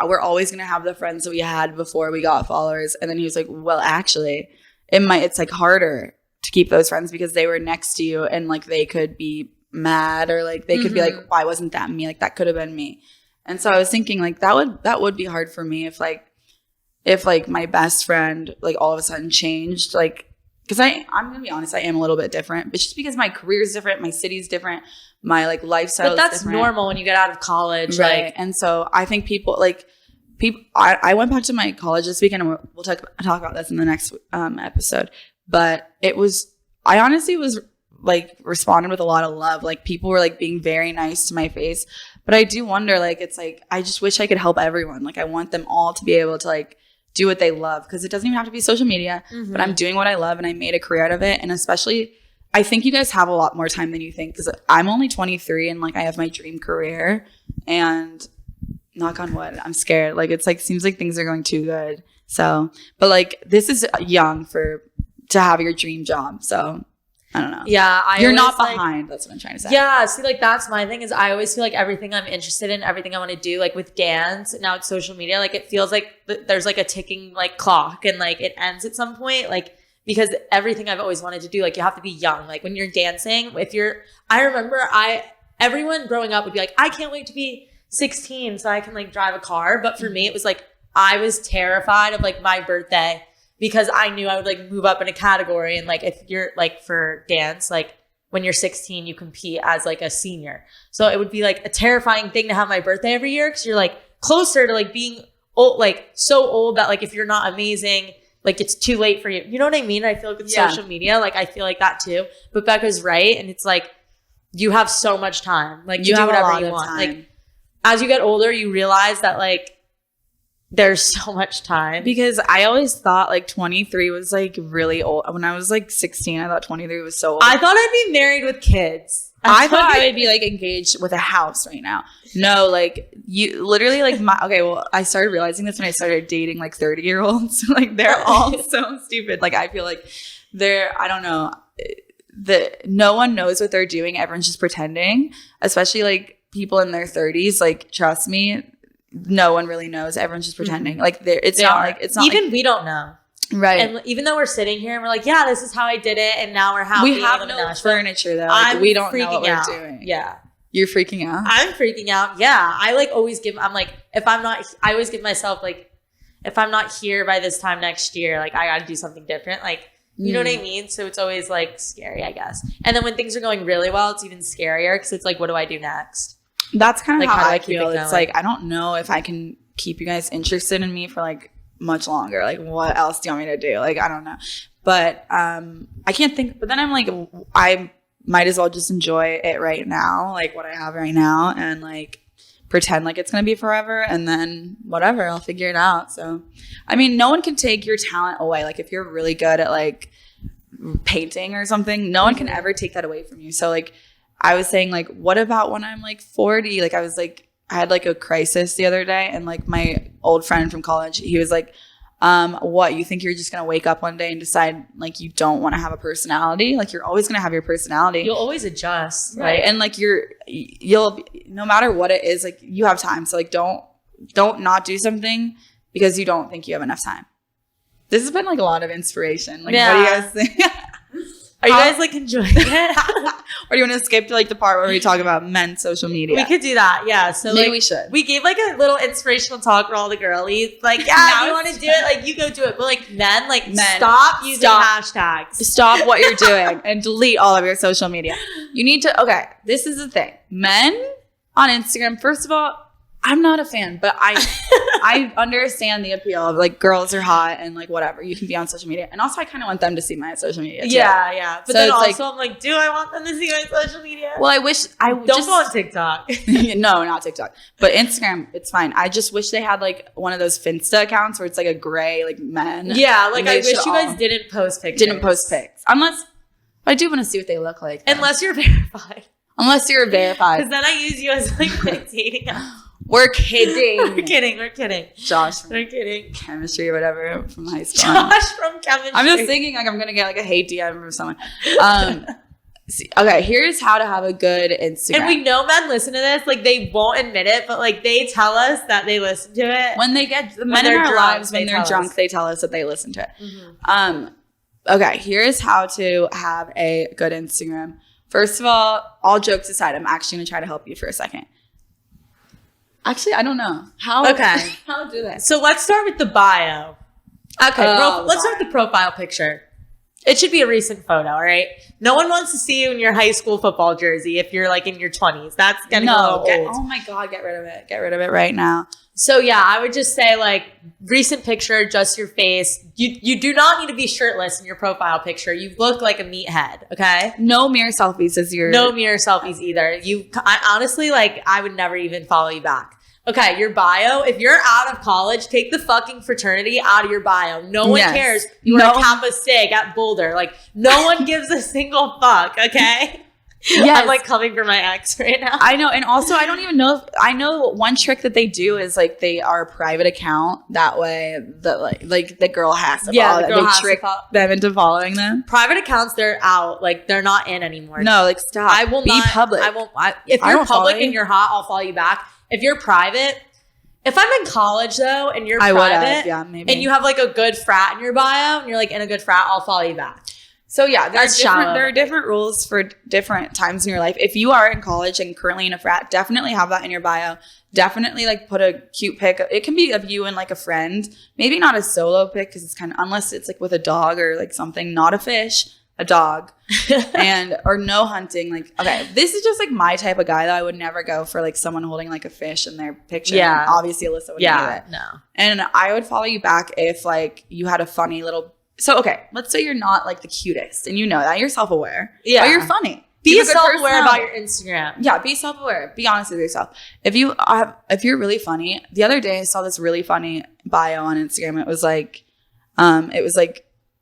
we're always gonna have the friends that we had before we got followers, and then he was like, well, actually, it's like harder to keep those friends because they were next to you and like they could be mad or like they could be like, why wasn't that me? Like that could have been me. And so I was thinking like that would be hard for me if my best friend like all of a sudden changed, like because I'm gonna be honest, I am a little bit different, but just because my career is different, my city's different, my like lifestyle. But that's normal when you get out of college, right? Like, and so I think people. I went back to my college this weekend, and we'll talk about this in the next episode. But I honestly was like responded with a lot of love. Like people were like being very nice to my face. But I do wonder, like it's like I just wish I could help everyone. Like I want them all to be able to like do what they love, because it doesn't even have to be social media, but I'm doing what I love and I made a career out of it. And especially I think you guys have a lot more time than you think, because I'm only 23 and like I have my dream career, and knock on wood, I'm scared. Like it's like seems like things are going too good. So, but like this is young to have your dream job. So I don't know. Yeah, you're not behind. That's what I'm trying to say. Yeah, see, like that's my thing is I always feel like everything I'm interested in, everything I want to do, like with dance, now it's social media, like it feels like there's like a ticking like clock and like it ends at some point, like because everything I've always wanted to do, like you have to be young. Like when you're dancing, I remember everyone growing up would be like, I can't wait to be 16 so I can like drive a car. But for me, it was like I was terrified of like my birthday, because I knew I would like move up in a category. And like, if you're like for dance, like when you're 16, you compete as like a senior. So it would be like a terrifying thing to have my birthday every year, because you're like closer to like being old, like so old that like if you're not amazing, like it's too late for you. You know what I mean? I feel like with social media, like I feel like that too. But Becca's right. And it's like, you have so much time. Like you do whatever you want. Like as you get older, you realize that like, there's so much time. Because I always thought like 23 was like really old. When I was like 16, I thought 23 was so old. I thought I'd be married with kids. I thought I would be like engaged with a house right now. No, like you literally like I started realizing this when I started dating like 30-year-olds. Like they're all so stupid. Like I feel like I don't know, no one knows what they're doing. Everyone's just pretending, especially like people in their 30s. Like trust me, no one really knows. Everyone's just pretending. Like it's not even like, we don't know. Right. And even though we're sitting here and we're like, yeah, this is how I did it, and now we're happy. We have no furniture though. Like, we don't know what we're doing. Yeah. You're freaking out? I'm freaking out. Yeah. I like always I'm like, I always give myself like, if I'm not here by this time next year, like I got to do something different. Like, you know what I mean? So it's always like scary, I guess. And then when things are going really well, it's even scarier because it's like, what do I do next? That's kind of like, how I feel. It's like, I don't know if I can keep you guys interested in me for like much longer. Like what else do you want me to do? Like I don't know, but I can't think. But then I'm like, I might as well just enjoy it right now, like what I have right now, and like pretend like it's gonna be forever, and then whatever, I'll figure it out. So I mean, no one can take your talent away. Like if you're really good at like painting or something, no one can ever take that away from you. So like I was saying, like what about when I'm like 40? Like I had like a crisis the other day, and like my old friend from college, he was like, what, you think you're just going to wake up one day and decide like you don't want to have a personality? Like you're always going to have your personality. You'll always adjust. Right. And like you'll no matter what it is, like you have time. So like don't not do something because you don't think you have enough time. This has been like a lot of inspiration. Like what do you guys think? Are you guys like enjoying it? Or do you want to skip to like the part where we talk about men's social media? We could do that. Yeah. So maybe like, we should. We gave like a little inspirational talk for all the girlies. Like, yeah, if you want to do it, like you go do it. But like men, stop using hashtags. Stop what you're doing and delete all of your social media. You need to, okay, this is the thing. Men on Instagram, first of all, I'm not a fan, but I understand the appeal of like girls are hot and like whatever. You can be on social media. And also I kind of want them to see my social media too. Yeah. But so then also I'm like, do I want them to see my social media? Well, I wish I don't go on TikTok. No, not TikTok. But Instagram, it's fine. I just wish they had like one of those Finsta accounts where it's like a gray like men. Yeah, like I wish you guys didn't post pictures. Didn't post pics. Unless I do want to see what they look like. Though. Unless you're verified. Unless you're verified. Because then I use you as like my dating app. We're kidding. We're kidding. Josh we're kidding. Chemistry or whatever from high school. Josh from chemistry. I'm just thinking like I'm going to get like a hate DM from someone. Okay, here's how to have a good Instagram. And we know men listen to this. Like they won't admit it, but like they tell us that they listen to it. When they get the men in our lives, when they're drunk, they tell us that they listen to it. Mm-hmm. Okay, here's how to have a good Instagram. First of all jokes aside, I'm actually going to try to help you for a second. Actually, I don't know. How do they? So let's start with the bio. Okay, let's start with the profile picture. It should be a recent photo, all right? No one wants to see you in your high school football jersey if you're like in your 20s. That's getting a little old. Oh my God, get rid of it. Get rid of it right now. So yeah, I would just say like recent picture, just your face. You do not need to be shirtless in your profile picture. You look like a meathead, okay? No mirror selfies is your... No mirror selfies either. I honestly, like, I would never even follow you back. Okay, your bio, if you're out of college, take the fucking fraternity out of your bio. No one cares. You were a Kappa Sig at Boulder. Like, no one gives a single fuck, okay? Yes. I'm like coming for my ex right now. I know. And also, I don't even know I know one trick that they do is like they are a private account. That way, like the girl has to follow them. They trick them into following them. Private accounts, they're out. Like, they're not in anymore. No, like, stop. I will be public. If you're public and you're hot, I'll follow you back. If you're private, if I'm in college though and you're private and you have like a good frat in your bio and you're like in a good frat, I'll follow you back. So yeah, there are different rules for different times in your life. If you are in college and currently in a frat, definitely have that in your bio. Definitely like put a cute pic. It can be of you and like a friend. Maybe not a solo pic because it's kind of, unless it's like with a dog or like something, not a fish, a dog. Or no hunting. Like, okay, this is just like my type of guy that I would never go for like someone holding like a fish in their picture. Yeah. And obviously Alyssa would do it. No. And I would follow you back if like you had a funny little... So, okay, let's say you're not like the cutest and you know that. You're self-aware. Yeah. But you're funny. Be self-aware about your Instagram. Yeah, be self-aware. Be honest with yourself. If you're really funny, the other day I saw this really funny bio on Instagram. It was like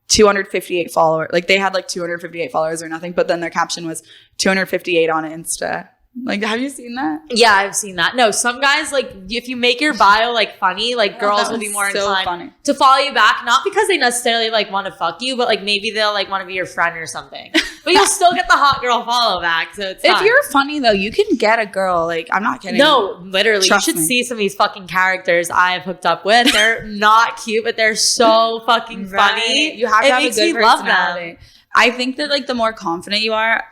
258 followers. Like they had like 258 followers or nothing, but then their caption was 258 on Insta. Like, have you seen that? Yeah, I've seen that. No, some guys, like, if you make your bio, like, funny, like, girls will be more inclined to follow you back. Not because they necessarily, like, want to fuck you, but, like, maybe they'll, like, want to be your friend or something. But you'll still get the hot girl follow back, so it's fine. If you're funny, though, you can get a girl. Like, I'm not kidding. No, literally. You should see some of these fucking characters I have hooked up with. They're not cute, but they're so fucking funny. You have to have a good personality. I think that, like, the more confident you are,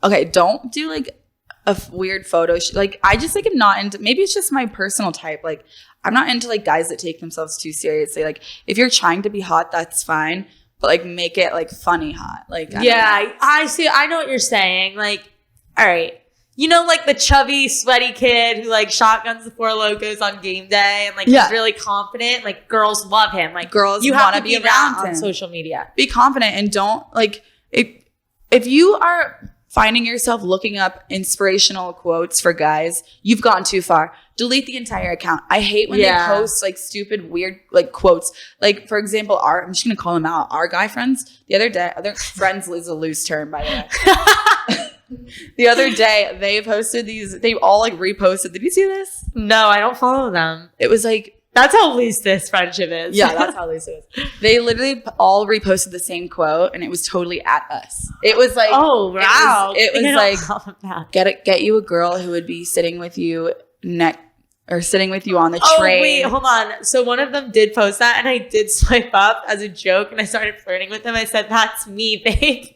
okay, don't do, like, a weird photo like I just like am not into, maybe it's just my personal type, like I'm not into like guys that take themselves too seriously. Like if you're trying to be hot, that's fine, but like make it like funny hot. Like I see, I know what you're saying. Like, all right, you know, like the chubby sweaty kid who like shotguns the Four Locos on game day and like he's really confident, like girls love him, like girls you want to be around him on social media. Be confident and don't like if you are finding yourself looking up inspirational quotes for guys, you've gone too far. Delete the entire account. I hate when they post like stupid, weird like quotes. Like for example, I'm just gonna call them out. Our guy friends, the other day, other friends is a loose term by the way. The other day, they posted these. They all like reposted. Did you see this? No, I don't follow them. It was like. That's how loose this friendship is. Yeah, that's how loose it is. They literally all reposted the same quote, and it was totally at us. It was like, oh wow, it was like, get you a girl who would be sitting with you sitting with you on the train. Oh wait, hold on. So one of them did post that, and I did swipe up as a joke, and I started flirting with him. I said, "That's me, babe."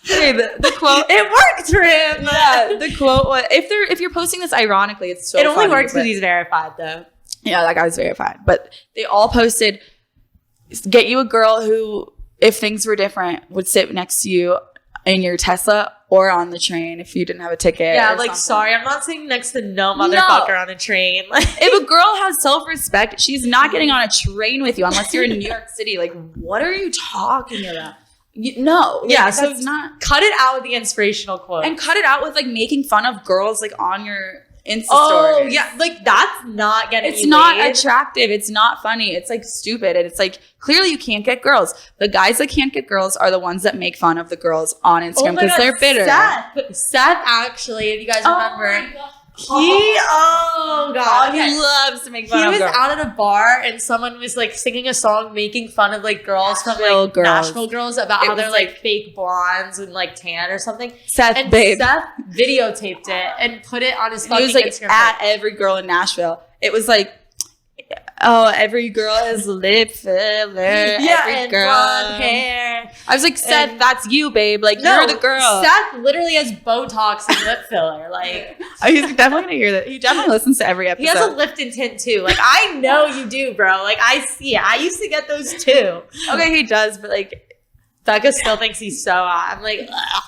Okay, the quote, it worked for him. Yeah, the quote was, if you're posting this ironically, it's so. It only works because he's verified, though. Yeah, that guy was verified. But they all posted, get you a girl who, if things were different, would sit next to you in your Tesla or on the train if you didn't have a ticket. Yeah, like, sorry, I'm not sitting next to no motherfucker on a train. If a girl has self-respect, she's not getting on a train with you unless you're in New York City. Like, what are you talking about? No. Yeah, like, so it's not. Cut it out with the inspirational quote. And cut it out with, like, making fun of girls, like, on your Insta stories. Stories. Yeah, like that's not getting It's not attractive. It's not funny. It's like stupid. And it's like clearly you can't get girls. The guys that can't get girls are the ones that make fun of the girls on Instagram because they're bitter. Seth actually, if you guys remember, he loves to make fun of girls. He was out at a bar and someone was like singing a song making fun of like girls from like Nashville girls about how they're like fake blondes and like tan or something. Seth videotaped it and put it on his fucking Instagram. He was like at every girl in Nashville. It was like, oh, every girl has lip filler. Yeah, every and girl. blonde hair. I was like, Seth, that's you, babe. Like, you're the girl. Seth literally has Botox and lip filler. Like, he's definitely gonna hear that. He definitely listens to every episode. He has a Lipton tint too. Like, I know you do, bro. Like, I see it. I used to get those too. Okay, he does, but like, Becca still thinks he's so hot. I'm like, ugh,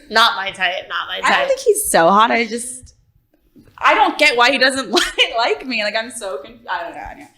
not my type. Not my type. I don't think he's so hot. I don't get why he doesn't like me. Like, I'm so confused. I don't know. Anyway.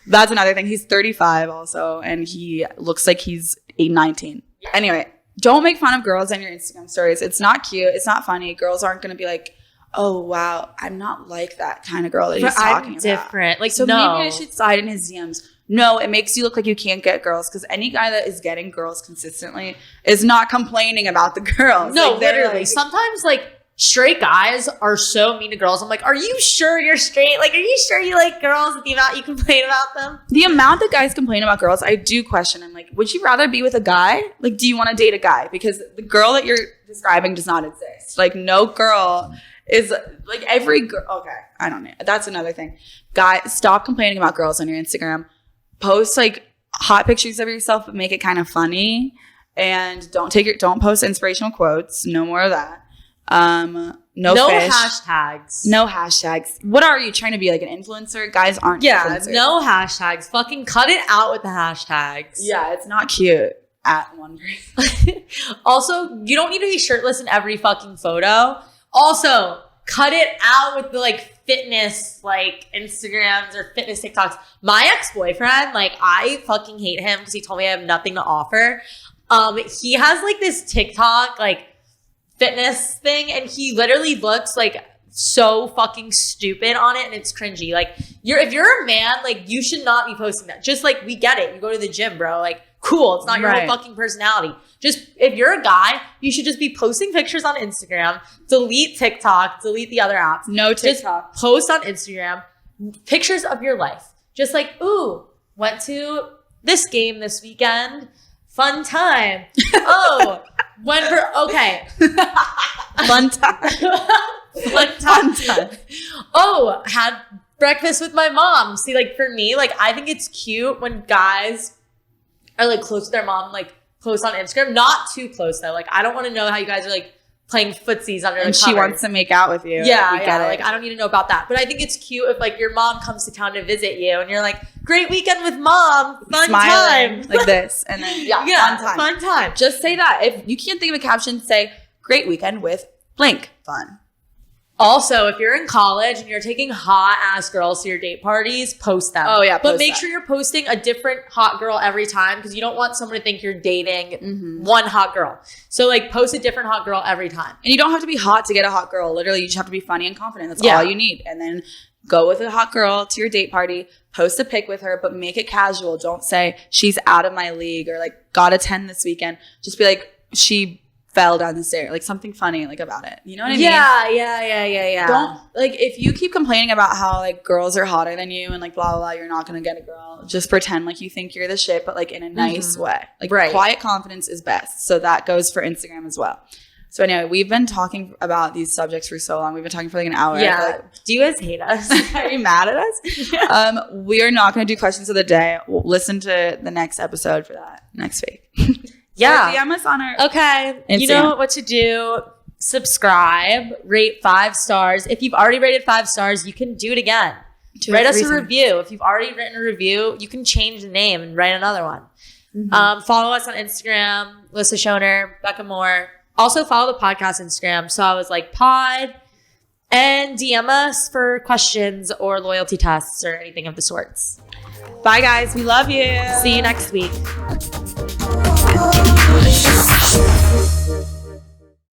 That's another thing. He's 35 also, and he looks like he's 19. Anyway, don't make fun of girls on your Instagram stories. It's not cute. It's not funny. Girls aren't going to be like, oh, wow, I'm not like that kind of girl that he's talking about. Different. Like, so maybe I should slide in his DMs. No, it makes you look like you can't get girls because any guy that is getting girls consistently is not complaining about the girls. No, like, literally. Sometimes, like, straight guys are so mean to girls. I'm like, are you sure you're straight? Like, are you sure you like girls with the amount you complain about them? The amount that guys complain about girls, I do question. I'm like, would you rather be with a guy? Like, do you want to date a guy? Because the girl that you're describing does not exist. Like, no girl is, like, every girl. Okay, I don't know. That's another thing. Guys, stop complaining about girls on your Instagram. Post, like, hot pictures of yourself, but make it kind of funny. And don't post inspirational quotes. No more of that. No fish. Hashtags. No hashtags. What are you trying to be, like an influencer? Guys aren't influencers. No hashtags. Fucking cut it out with the hashtags. Yeah, it's not cute at one person. Also, you don't need to be shirtless in every fucking photo. Also, cut it out with the like fitness like Instagrams or fitness TikToks. My ex-boyfriend, like I fucking hate him because he told me I have nothing to offer. He has like this TikTok like fitness thing and he literally looks like so fucking stupid on it and it's cringy. Like if you're a man, like you should not be posting that. Just like we get it. You go to the gym, bro. Like cool. It's not your Right. whole fucking personality. Just, if you're a guy, you should just be posting pictures on Instagram, delete TikTok, delete the other apps. No TikTok. Just post on Instagram pictures of your life. Just like, ooh, went to this game this weekend. Fun time. Oh, went for, okay. Fun time. Fun time. Oh, had breakfast with my mom. See, like for me, like I think it's cute when guys are like close to their mom, like post on Instagram. Not too close though. Like I don't want to know how you guys are like playing footsies under the And she covers. wants to make out with you. Yeah, We yeah. get it. Like I don't need to know about that. But I think it's cute if like your mom comes to town to visit you and you're like, great weekend with mom. Fun Smiling time. like this. And then, Yeah, fun time. fun time. Just say that. If you can't think of a caption, say, great weekend with blank. Fun. Also, if you're in college and you're taking hot ass girls to your date parties, post them. Oh, yeah, but post make that. sure you're posting a different hot girl every time because you don't want someone to think you're dating Mm-hmm. one hot girl. So like post a different hot girl every time. And you don't have to be hot to get a hot girl. Literally, you just have to be funny and confident. That's Yeah. all you need. And then go with a hot girl to your date party, post a pic with her, but make it casual. Don't say she's out of my league or like got a 10 this weekend. Just be like, she fell down the stairs. Like something funny like about it. You know what I mean? Yeah. Don't like if you keep complaining about how like girls are hotter than you and like blah blah blah, you're not gonna get a girl. Just pretend like you think you're the shit, but like in a nice way. Like Right. quiet confidence is best. So that goes for Instagram as well. So anyway, we've been talking about these subjects for so long. We've been talking for like an hour. I feel Yeah. like- Do you guys hate us? are you mad at us? We are not going to do questions of the day. We'll listen to the next episode for that next week. Yeah. Or DM us on our Okay. You Instagram. know what to do. Subscribe, rate 5 stars. If you've already rated 5 stars, you can do it again. Write us a review. If you've already written a review, you can change the name and write another one. Mm-hmm. Follow us on Instagram, Alyssa Schoner, Becca Moore. Also follow the podcast Instagram. So I was like pod and DM us for questions or loyalty tests or anything of the sorts. Bye guys. We love you. See you next week. Just